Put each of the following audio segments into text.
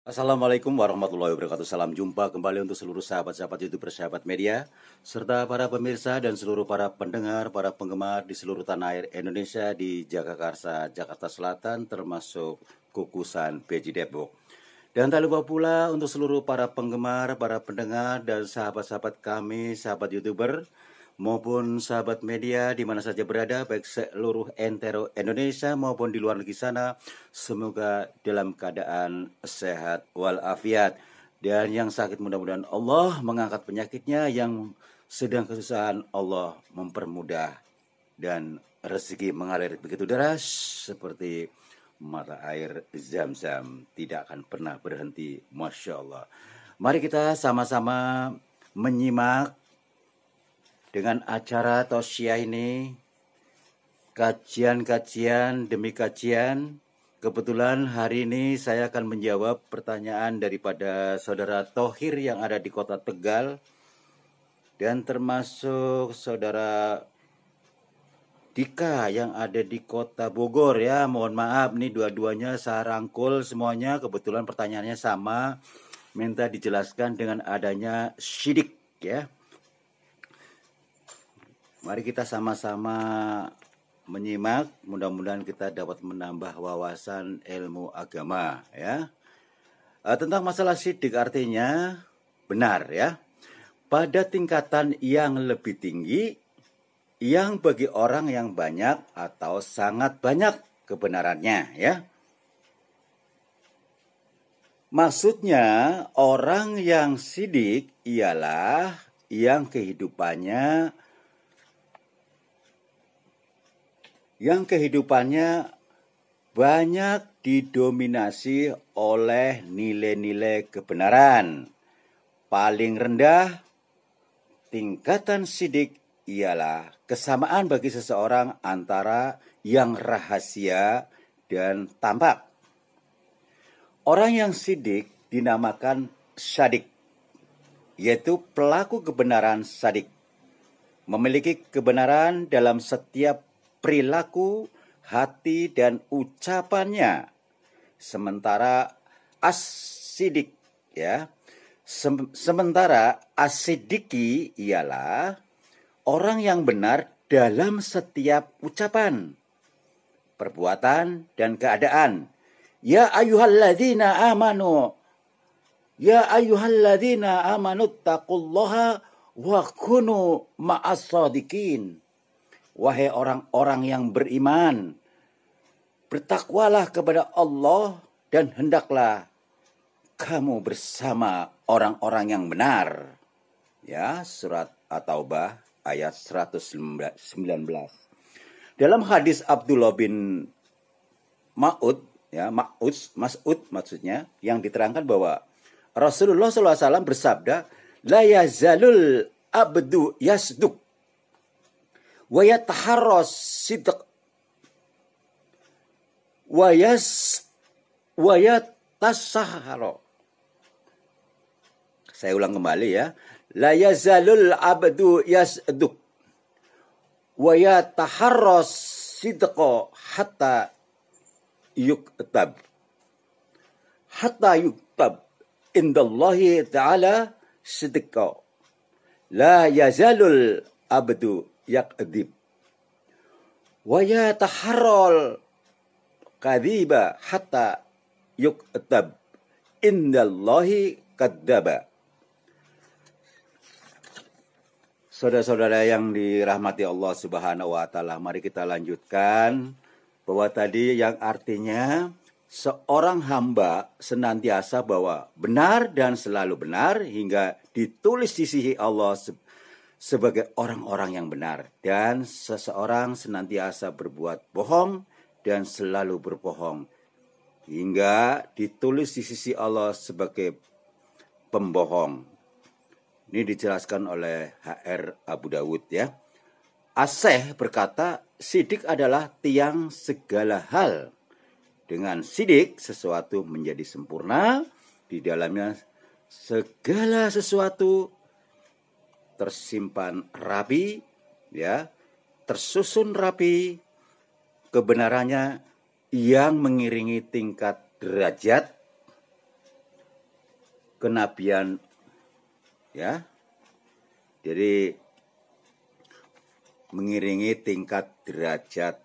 Assalamualaikum warahmatullahi wabarakatuh. Salam jumpa kembali untuk seluruh sahabat-sahabat YouTube, sahabat media, serta para pemirsa dan seluruh para pendengar, para penggemar di seluruh tanah air Indonesia di Jagakarsa, Jakarta Selatan, termasuk Kukusan PJ Depok. Dan tak lupa pula untuk seluruh para penggemar, para pendengar, dan sahabat-sahabat kami, sahabat YouTuber, maupun sahabat media di mana saja berada, baik seluruh entero Indonesia maupun di luar negeri sana, semoga dalam keadaan sehat walafiat. Dan yang sakit mudah-mudahan Allah mengangkat penyakitnya, yang sedang kesusahan Allah mempermudah, dan rezeki mengalir begitu deras seperti mata air zam-zam, tidak akan pernah berhenti. Masya Allah. Mari kita sama-sama menyimak dengan acara Tosya ini, kajian-kajian demi kajian. Kebetulan hari ini saya akan menjawab pertanyaan daripada saudara Thohir yang ada di kota Tegal, dan termasuk saudara Dika yang ada di kota Bogor ya. Mohon maaf nih, dua-duanya saya rangkul semuanya. Kebetulan pertanyaannya sama, minta dijelaskan dengan adanya syirik ya. Mari kita sama-sama menyimak, mudah-mudahan kita dapat menambah wawasan ilmu agama ya. Tentang masalah syirik artinya benar ya. Pada tingkatan yang lebih tinggi, yang bagi orang yang banyak atau sangat banyak kebenarannya ya. Maksudnya orang yang syirik ialah yang kehidupannya banyak didominasi oleh nilai-nilai kebenaran. Paling rendah tingkatan syirik ialah kesamaan bagi seseorang antara yang rahasia dan tampak. Orang yang syirik dinamakan syadik, yaitu pelaku kebenaran syadik, memiliki kebenaran dalam setiap perilaku, hati, dan ucapannya. Sementara as-sidik ya. Sementara as-sidiki ialah orang yang benar dalam setiap ucapan, perbuatan, dan keadaan. Ya ayyuhalladzina amanu taqullaha wa kunu ma'as-shadiqin. Wahai orang-orang yang beriman, bertakwalah kepada Allah dan hendaklah kamu bersama orang-orang yang benar. Ya, surat At-Taubah ayat 119. Dalam hadis Abdullah bin Mas'ud maksudnya, yang diterangkan bahwa Rasulullah SAW bersabda, la yazalul abdu yasduk wa yataharras sidq wa yatasahhara. Saya ulang kembali ya. La yazalul abdu yasduk wa yataharras sidqa hatta yuktab indallahi ta'ala sidqa. La yazalul abdu yakdib wa yataharral kadhiba hatta yuktab indallahi kadzaba. Saudara-saudara yang dirahmati Allah Subhanahu wa taala, mari kita lanjutkan bahwa tadi yang artinya seorang hamba senantiasa bahwa benar dan selalu benar hingga ditulis di sisi Allah sebagai orang-orang yang benar, dan seseorang senantiasa berbuat bohong dan selalu berbohong hingga ditulis di sisi Allah sebagai pembohong. Ini dijelaskan oleh HR Abu Dawud ya. As-Syaikh berkata, sidik adalah tiang segala hal. Dengan sidik sesuatu menjadi sempurna, di dalamnya segala sesuatu tersimpan rapi ya, tersusun rapi, kebenarannya yang mengiringi tingkat derajat kenabian, ya. Jadi mengiringi tingkat derajat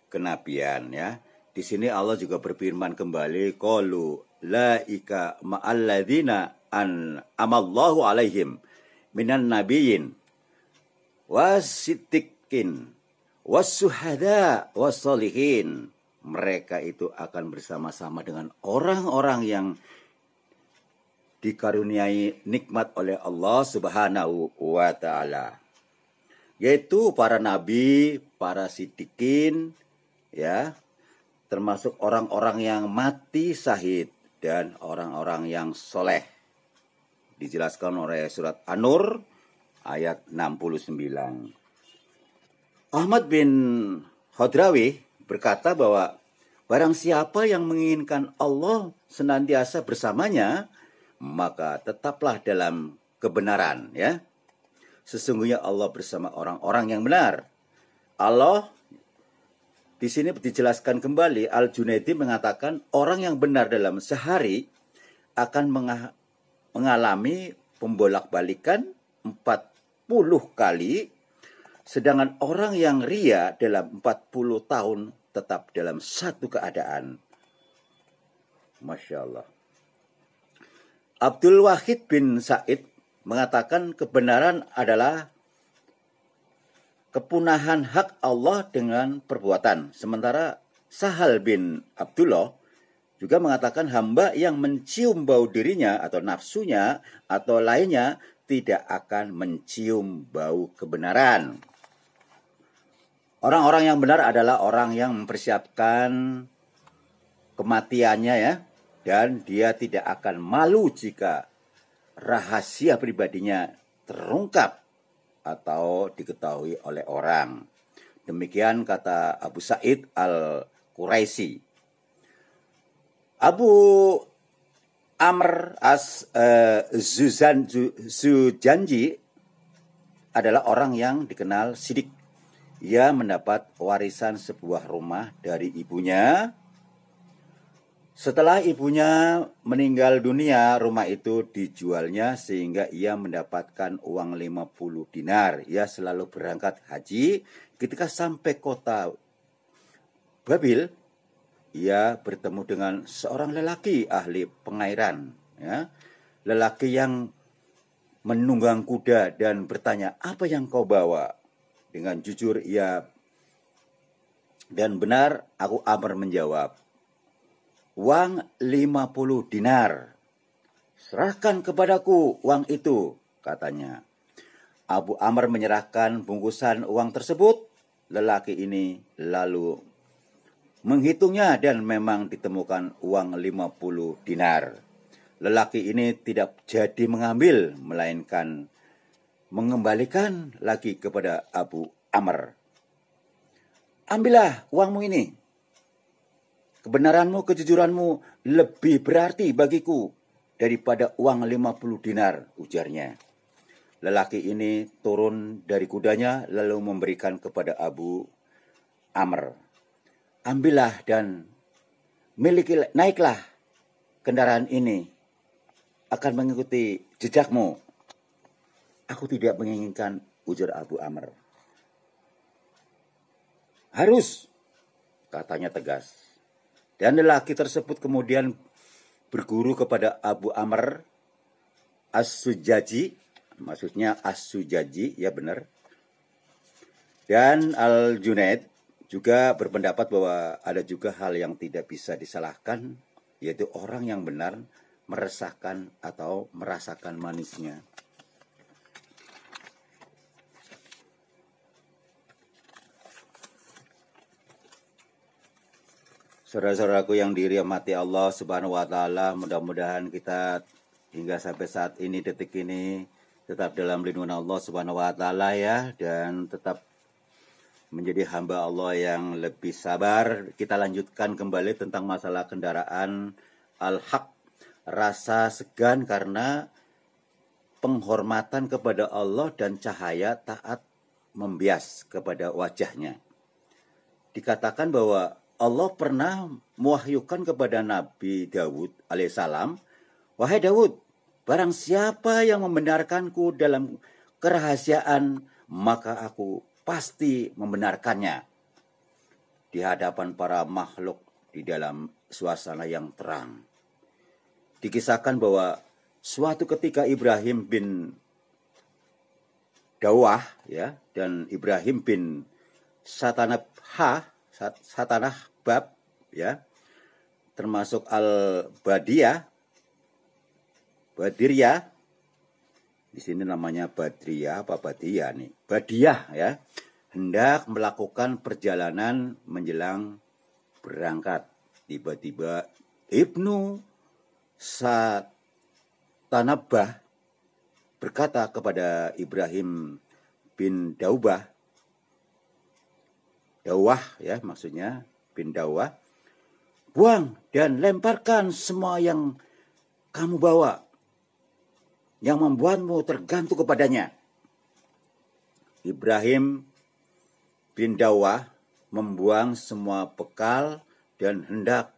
kenabian, ya. Di sini Allah juga berfirman kembali, qalu laika ma'alladzina an amallahu alaihim minan nabiyyin wasiddiqin wasuhada wasolihin. Mereka itu akan bersama-sama dengan orang-orang yang dikaruniai nikmat oleh Allah Subhanahu wa Ta'ala, yaitu para nabi, para siddiqin, ya, termasuk orang-orang yang mati syahid dan orang-orang yang soleh. Dijelaskan oleh surat An-Nur ayat 69. Ahmad bin Khadrawi berkata bahwa barang siapa yang menginginkan Allah senantiasa bersamanya, maka tetaplah dalam kebenaran, ya. Sesungguhnya Allah bersama orang-orang yang benar. Allah di sini dijelaskan kembali, Al-Junaidi mengatakan orang yang benar dalam sehari akan mengalami pembolak-balikan 40 kali, sedangkan orang yang ria dalam 40 tahun tetap dalam satu keadaan. Masya Allah. Abdul Wahid bin Said mengatakan kebenaran adalah kepunahan hak Allah dengan perbuatan. Sementara Sahal bin Abdullah juga mengatakan hamba yang mencium bau dirinya atau nafsunya atau lainnya tidak akan mencium bau kebenaran. Orang-orang yang benar adalah orang yang mempersiapkan kematiannya, ya. Dan dia tidak akan malu jika rahasia pribadinya terungkap atau diketahui oleh orang. Demikian kata Abu Sa'id Al-Quraisy. Abu Amr Sujanji adalah orang yang dikenal sidik. Ia mendapat warisan sebuah rumah dari ibunya. Setelah ibunya meninggal dunia, rumah itu dijualnya sehingga ia mendapatkan uang 50 dinar. Ia selalu berangkat haji. Ketika sampai kota Babil, ia bertemu dengan seorang lelaki ahli pengairan, ya. Lelaki yang menunggang kuda dan bertanya, "Apa yang kau bawa?" Dengan jujur ia dan benar Abu Amr menjawab, "Uang 50 dinar. Serahkan kepadaku uang itu," katanya. Abu Amr menyerahkan bungkusan uang tersebut. Lelaki ini lalu menghitungnya dan memang ditemukan uang 50 dinar. Lelaki ini tidak jadi mengambil, melainkan mengembalikan lagi kepada Abu Amr. "Ambillah uangmu ini. Kebenaranmu, kejujuranmu lebih berarti bagiku daripada uang 50 dinar, ujarnya. Lelaki ini turun dari kudanya lalu memberikan kepada Abu Amr. "Ambillah dan naiklah kendaraan ini akan mengikuti jejakmu." "Aku tidak menginginkan," ujar Abu Amr. "Harus," katanya tegas. Dan lelaki tersebut kemudian berguru kepada Abu Amr As-Sujaji, maksudnya As-Sujaji, ya benar. Dan Al-Junaid juga berpendapat bahwa ada juga hal yang tidak bisa disalahkan, yaitu orang yang benar meresahkan atau merasakan manisnya. Saudara-saudaraku yang dirahmati Allah Subhanahu wa Ta'ala, mudah-mudahan kita hingga sampai saat ini, detik ini, tetap dalam lindungan Allah Subhanahu wa Ta'ala, ya, dan tetap menjadi hamba Allah yang lebih sabar. Kita lanjutkan kembali tentang masalah kendaraan al-haq, rasa segan karena penghormatan kepada Allah dan cahaya taat membias kepada wajahnya. Dikatakan bahwa Allah pernah mewahyukan kepada Nabi Daud alaihissalam, Wahai Daud, barang siapa yang membenarkanku dalam kerahasiaan, maka aku pasti membenarkannya di hadapan para makhluk di dalam suasana yang terang. Dikisahkan bahwa suatu ketika Ibrahim bin Dawah ya dan Ibrahim bin Satanabah ya, termasuk Al-Badiyah, Badiriyah, di sini namanya Badriyah apa Badiyah nih, Badiyah ya, hendak melakukan perjalanan menjelang berangkat. Tiba-tiba Ibnu Satanabah berkata kepada Ibrahim bin Dawah ya maksudnya, bin Dawah, buang dan lemparkan semua yang kamu bawa, yang membuatmu tergantung kepadanya. Ibrahim bin Dawah membuang semua bekal dan hendak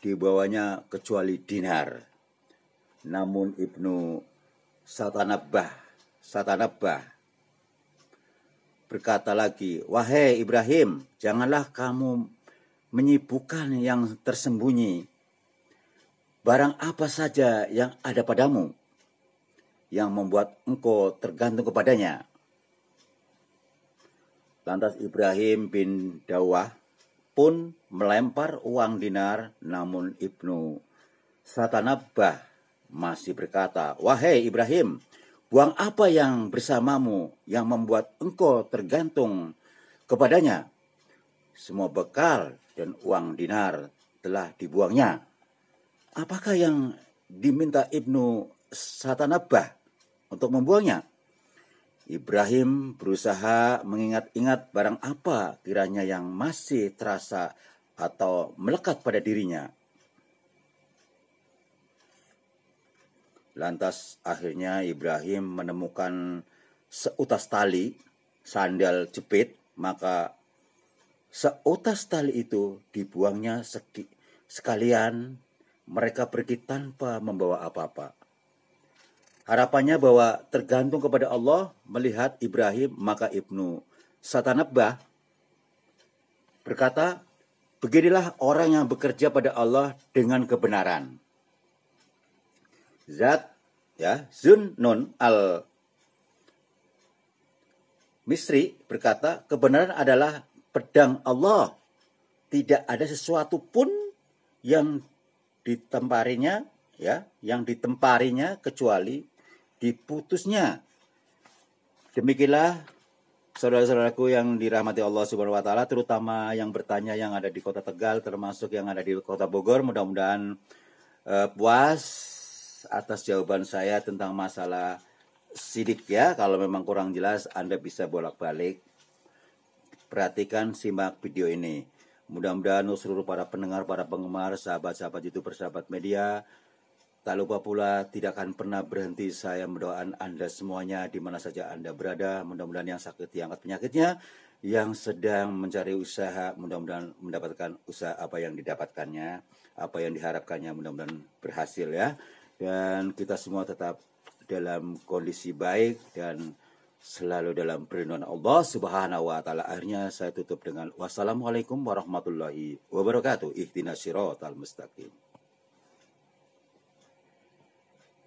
dibawanya kecuali dinar. Namun Ibnu Satanabah berkata lagi, wahai Ibrahim, janganlah kamu menyibukkan yang tersembunyi. Barang apa saja yang ada padamu, yang membuat engkau tergantung kepadanya. Lantas Ibrahim bin Dawah pun melempar uang dinar, namun Ibnu Satanabah masih berkata, wahai Ibrahim, buang apa yang bersamamu yang membuat engkau tergantung kepadanya. Semua bekal dan uang dinar telah dibuangnya. Apakah yang diminta Ibnu Satanabah untuk membuangnya? Ibrahim berusaha mengingat-ingat barang apa kiranya yang masih terasa atau melekat pada dirinya. Lantas akhirnya Ibrahim menemukan seutas tali sandal jepit, maka seutas tali itu dibuangnya sekalian. Mereka pergi tanpa membawa apa-apa. Harapannya bahwa tergantung kepada Allah. Melihat Ibrahim, maka Ibnu Satanabah berkata, beginilah orang yang bekerja pada Allah dengan kebenaran. Zunnun al-Misri berkata, kebenaran adalah pedang Allah. Tidak ada sesuatu pun yang ditemparinya kecuali diputusnya. Demikianlah saudara-saudaraku yang dirahmati Allah Subhanahu wa taala, terutama yang bertanya yang ada di Kota Tegal, termasuk yang ada di Kota Bogor. Mudah-mudahan puas atas jawaban saya tentang masalah sidik ya. Kalau memang kurang jelas, Anda bisa bolak-balik. Perhatikan, simak video ini. Mudah-mudahan seluruh para pendengar, para penggemar, sahabat-sahabat YouTuber, sahabat media, tak lupa pula tidak akan pernah berhenti saya mendoakan Anda semuanya di mana saja Anda berada. Mudah-mudahan yang sakit diangkat penyakitnya, yang sedang mencari usaha mudah-mudahan mendapatkan usaha apa yang didapatkannya, apa yang diharapkannya mudah-mudahan berhasil ya. Dan kita semua tetap dalam kondisi baik dan selalu dalam perlindungan Allah Subhanahu wa taala. Akhirnya saya tutup dengan wassalamualaikum warahmatullahi wabarakatuh. Ihdinas siratal mustaqim.